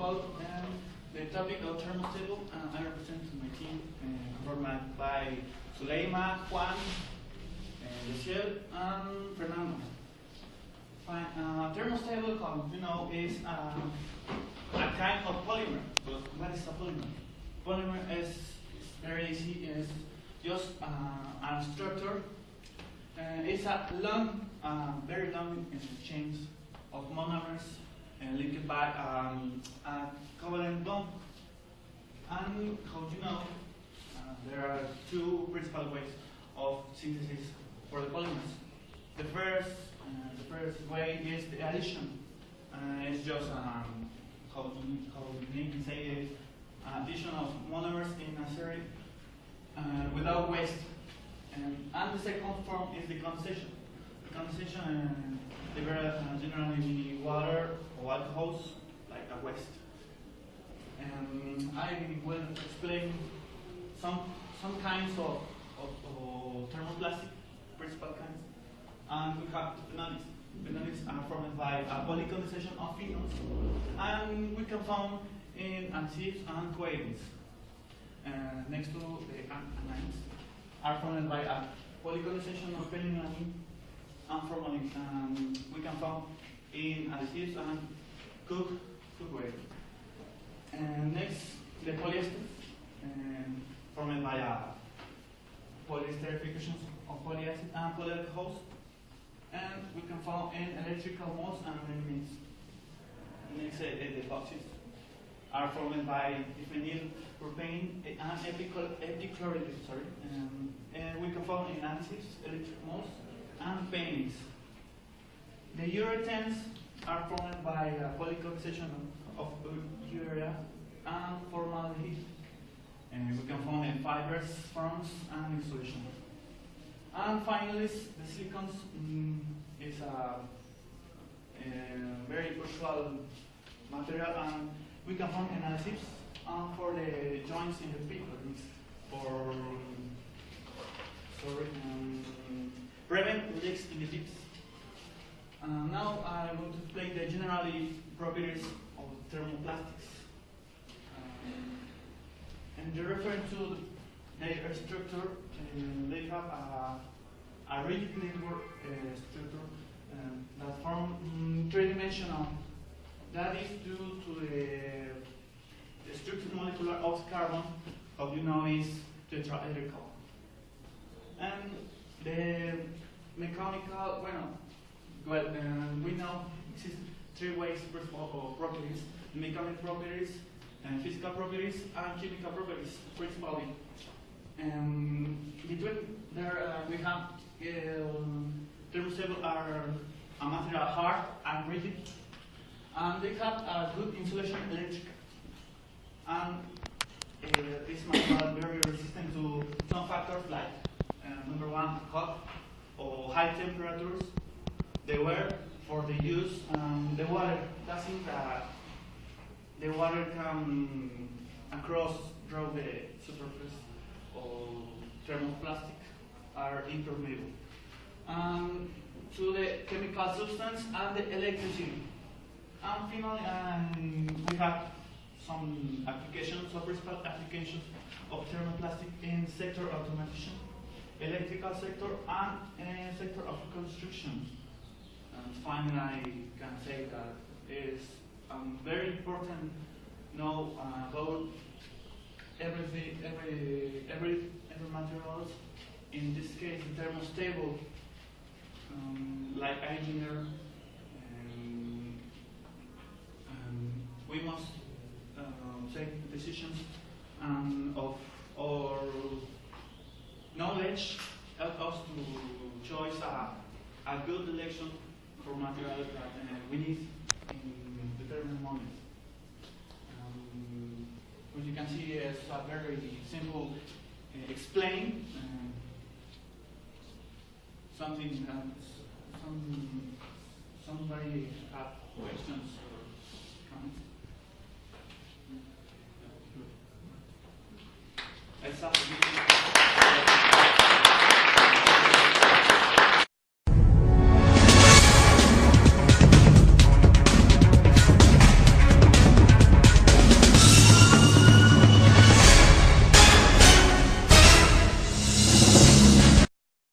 about the topic of thermostable. I represent my team, formed by Zuleima, Juan, Luciel, and Fernando. Fine. Thermostable, you know, is a kind of polymer. But what is a polymer? Polymer is very easy. It's just a structure. It's a long, very long chains of monomers linked by a covalent bond. And how do you know? There are two principal ways of synthesis for the polymers. The first way is the addition. It's just how you can say it, addition of monomers in a series without waste. And the second form is the condensation. The condensation generally water or alcohols like a waste. And I will explain some kinds of thermoplastic, principal kinds. And we have phenolics. Phenolics are formed by a polycondensation of phenols, and we can find in adhesives and coagulants. Next to the anions are formed by a polycondensation of phenylalanine and formalin. We can find in adhesives and coagulants. Next, the polyester, formed by a polyesterification of polyacid and polyalcohols. And we can find in electrical molds and elements. Next, the epoxies are formed by phenyl propane and epichloride. And we can find in adhesives, electric molds, and paints. The urethanes are formed by polycondensation of urea and formaldehyde. And we can find in fibrous forms and insulation. And finally, the silicones is a very usual material, and we can find in adhesives for the joints in the pickles or prevent leaks in the tips. Now I want to explain the general properties of thermoplastics. And the reference to their structure, they have a rigid network structure that form three-dimensional. That is due to the structure molecular of carbon, how you know is tetrahedral. And the mechanical, we know exists three ways of properties: mechanical properties, physical properties, and chemical properties, principally. Between there, we have thermostables are a material hard and rigid, and they have a good insulation electric. And this material is very resistant to some factors like number one, hot or high temperatures. They were for the use the water. That's it. The water can draw the surface or thermoplastic are impermeable. To the chemical substance and the electricity. And finally, we have some applications, some principal applications of thermoplastic in sector automation, electrical sector, and sector of construction. And finally, I can say that it is very important to know about every materials. In this case, the thermostable, like engineer, we must take decisions of our knowledge help us to choose a good election for materials that we need in determined moments. What you can see is a very simple explain. Something somebody have questions or comments? Let's start.